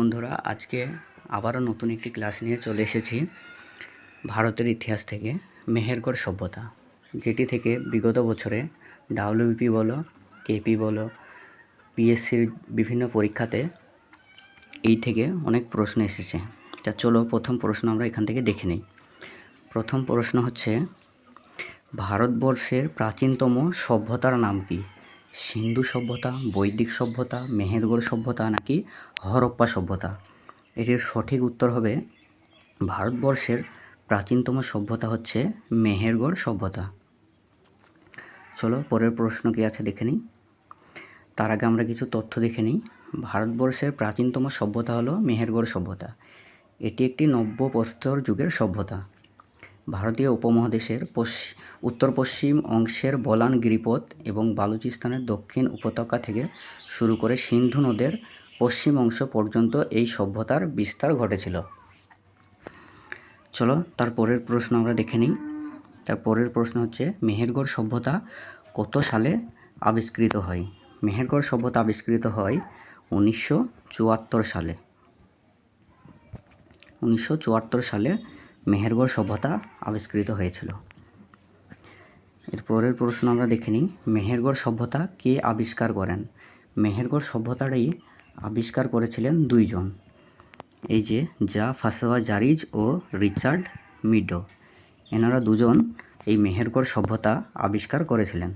বন্ধুরা, আজকে আবারও নতুন একটি ক্লাস নিয়ে চলে এসেছি ভারতের ইতিহাস থেকে মেহেরগড় সভ্যতা, যেটি থেকে বিগত বছরে ডাব্লিউবিপি বলো, কেপি বলো, পিএসসির বিভিন্ন পরীক্ষাতে এই থেকে অনেক প্রশ্ন এসেছে। তা চলো প্রথম প্রশ্ন আমরা এখান থেকে দেখে নিই। প্রথম প্রশ্ন হচ্ছে, ভারতবর্ষের প্রাচীনতম সভ্যতার নাম কি? সিন্ধু সভ্যতা, বৈদিক সভ্যতা, মেহেরগড় সভ্যতা নাকি হরপ্পা সভ্যতা? এটির সঠিক উত্তর হবে ভারতবর্ষের প্রাচীনতম সভ্যতা হচ্ছে মেহেরগড় সভ্যতা। চলো পরের প্রশ্ন কি আছে দেখে নিই। তার আগে আমরা কিছু তথ্য দেখে নিই। ভারতবর্ষের প্রাচীনতম সভ্যতা হলো মেহেরগড় সভ্যতা। এটি একটি নব্য প্রস্তর যুগের সভ্যতা। ভারতীয় উপমহাদেশের উত্তর পশ্চিম অংশের বলান গিরিপথ এবং বালুচিস্তানের দক্ষিণ উপত্যকা থেকে শুরু করে সিন্ধু নদের পশ্চিম অংশ পর্যন্ত এই সভ্যতার বিস্তার ঘটেছিল। চলো তার পরের প্রশ্ন আমরা দেখে নিই। তার পরের প্রশ্ন হচ্ছে, মেহেরগড় সভ্যতা কত সালে আবিষ্কৃত হয়? মেহেরগড় সভ্যতা আবিষ্কৃত হয় 1974 সালে। 1974 সালে মেহেরগড় সভ্যতা আবিষ্কৃত হয়েছিল। এর পরের প্রশ্ন আমরা দেখে নিই, মেহেরগড় সভ্যতা কে আবিষ্কার করেন? মেহেরগড় সভ্যতাটাই আবিষ্কার করেছিলেন দুইজন, এই যে জাফাসোয়া জারিজ ও রিচার্ড মিডো। এনারা দুজন এই মেহেরগড় সভ্যতা আবিষ্কার করেছিলেন।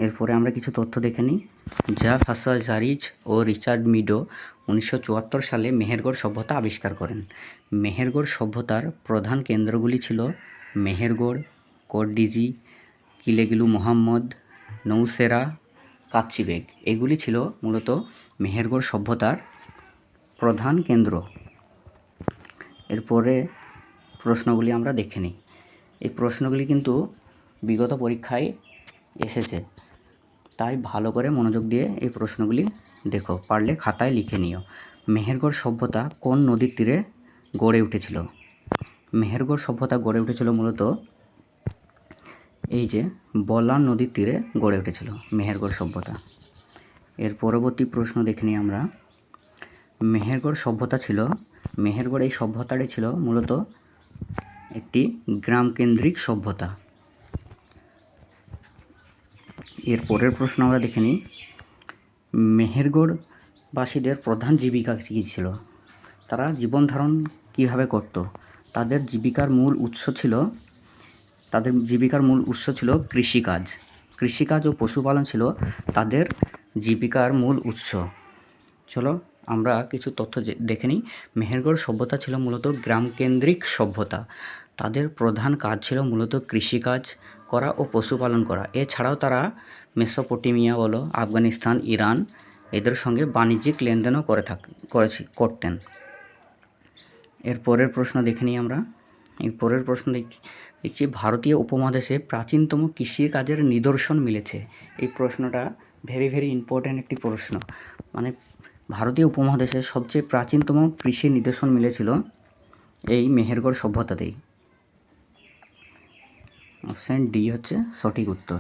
এরপরে আমরা কিছু তথ্য দেখে নিই। জাফাসোয়া জারিজ ও রিচার্ড মিডো 1974 সালে মেহেরগড় সভ্যতা আবিষ্কার করেন। মেহেরগড় সভ্যতার প্রধান কেন্দ্রগুলি ছিল মেহেরগড়, কোটডিজি, কিলেগিলু মোহাম্মদ, নৌসেরা, কাচ্চিবেগ। এগুলি ছিল মূলত মেহেরগড় সভ্যতার প্রধান কেন্দ্র। এরপরে প্রশ্নগুলি আমরা দেখে নিই। এই প্রশ্নগুলি কিন্তু বিগত পরীক্ষায় এসেছে, তাই ভালো করে মনোযোগ দিয়ে এই প্রশ্নগুলি দেখো, পারলে খাতায় লিখে নিও। মেহেরগড় সভ্যতা কোন নদীর তীরে গড়ে উঠেছিল? মেহেরগড় সভ্যতা গড়ে উঠেছিল মূলত এই যে বলান নদীর তীরে গড়ে উঠেছিল মেহেরগড় সভ্যতা। এর পরবর্তী প্রশ্ন দেখে নিই আমরা। মেহেরগড় এই সভ্যতাটি ছিল মূলত একটি গ্রামকেন্দ্রিক সভ্যতা। এর পরের প্রশ্ন আমরা দেখে নিই, মেহেরগড়বাসীদের প্রধান জীবিকা কী ছিল? তারা জীবন ধারণ কীভাবে করত? তাদের জীবিকার মূল উৎস ছিল কৃষিকাজ ও পশুপালন ছিল তাদের জীবিকার মূল উৎস। চলো আমরা কিছু তথ্য দেখে নিই। মেহেরগড় সভ্যতা ছিল মূলত গ্রামকেন্দ্রিক সভ্যতা। তাদের প্রধান কাজ ছিল মূলত কৃষিকাজ করা ও পশুপালন করা। এছাড়াও তারা মেসোপটেমিয়া বলো, আফগানিস্তান, ইরান এদের সঙ্গে বাণিজ্যিক লেনদেনও করতেন। এর পরের প্রশ্ন দেখে নিই আমরা। এর পরের প্রশ্ন দেখছি, ভারতীয় উপমহাদেশে প্রাচীনতম কৃষি কাজের নিদর্শন মিলেছে। এই প্রশ্নটা ভেরি ভেরি ইম্পর্ট্যান্ট একটি প্রশ্ন। মানে ভারতীয় উপমহাদেশে সবচেয়ে প্রাচীনতম কৃষির নিদর্শন মিলেছিল এই মেহেরগড় সভ্যতাতেই। অপশান ডি হচ্ছে সঠিক উত্তর।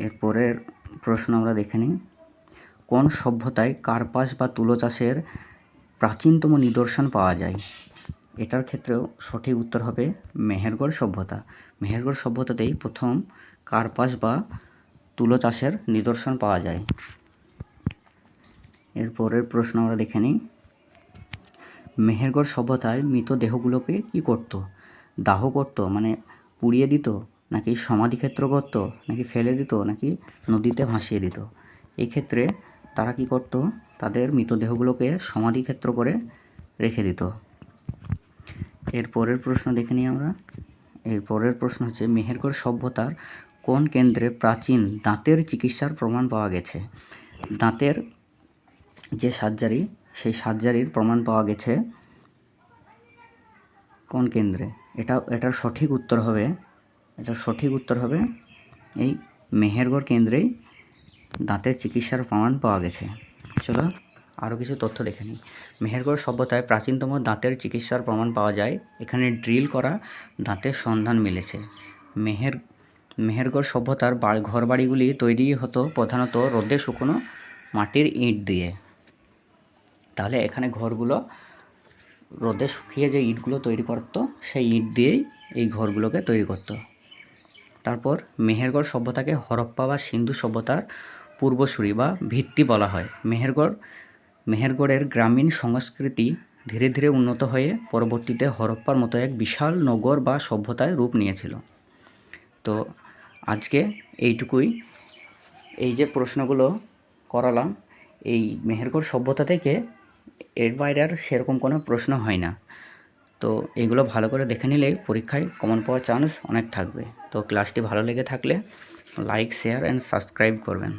এরপরের প্রশ্ন আমরা দেখে নিই, কোন সভ্যতায় কার্পাস বা তুলো চাষের প্রাচীনতম নিদর্শন পাওয়া যায়? এটার ক্ষেত্রেও সঠিক উত্তর হবে মেহেরগড় সভ্যতা। মেহেরগড় সভ্যতাতেই প্রথম কার্পাস বা তুলো চাষের নিদর্শন পাওয়া যায়। এরপরের প্রশ্ন আমরা দেখে নিই, মেহেরগড় সভ্যতায় মৃতদেহগুলোকে কি করত? দাহ করত, মানে পুড়িয়ে দিত, নাকি সমাধিক্ষেত্র করত, নাকি ফেলে দিত, নাকি নদীতে ভাসিয়ে দিত? এই ক্ষেত্রে তারা কি করত? তাদের মৃতদেহগুলোকে সমাধিক্ষেত্র করে রেখে দিত। এর পরের প্রশ্ন দেখে নিই আমরা। এর পরের প্রশ্ন হচ্ছে, মেহেরগড় সভ্যতার কোন কেন্দ্রে প্রাচীন দাঁতের চিকিৎসার প্রমাণ পাওয়া গেছে? দাঁতের যে সার্জারি, সেই সার্জারির প্রমাণ পাওয়া গেছে কোন কেন্দ্রে? এটার সঠিক উত্তর হবে এই মেহেরগড় কেন্দ্রেই দাঁতের চিকিৎসার প্রমাণ পাওয়া গেছে। চলো আরও কিছু তথ্য দেখে নিই। মেহেরগড় সভ্যতায় প্রাচীনতম দাঁতের চিকিৎসার প্রমাণ পাওয়া যায়। এখানে ড্রিল করা দাঁতের সন্ধান মিলেছে। মেহেরগড় সভ্যতার ঘরবাড়িগুলি তৈরি হতো প্রধানত রোদে শুকনো মাটির ইট দিয়ে। তাহলে এখানে ঘরগুলো রোদে শুকিয়ে যে ইটগুলো তৈরি করতো সেই ইট দিয়েই এই ঘরগুলোকে তৈরি করতো। তারপর মেহেরগড় সভ্যতাকে হরপ্পা বা সিন্ধু সভ্যতার পূর্বসূরি বা ভিত্তি বলা হয়। মেহেরগড়ের গ্রামীণ সংস্কৃতি ধীরে ধীরে উন্নত হয়ে পরবর্তীতে হরপ্পার মতো এক বিশাল নগর বা সভ্যতায় রূপ নিয়েছিল। তো আজকে এইটুকুই। এই যে প্রশ্নগুলো করালাম, এই মেহেরগড় সভ্যতা থেকে এর বাইরে আর সেরকম কোনো প্রশ্ন হয় না। তো এগুলো ভালো করে দেখে নিলেই পরীক্ষায় কমন পাওয়ার চান্স অনেক থাকবে। তো ক্লাসটি ভালো লেগে থাকলে লাইক, শেয়ার অ্যান্ড সাবস্ক্রাইব করবেন।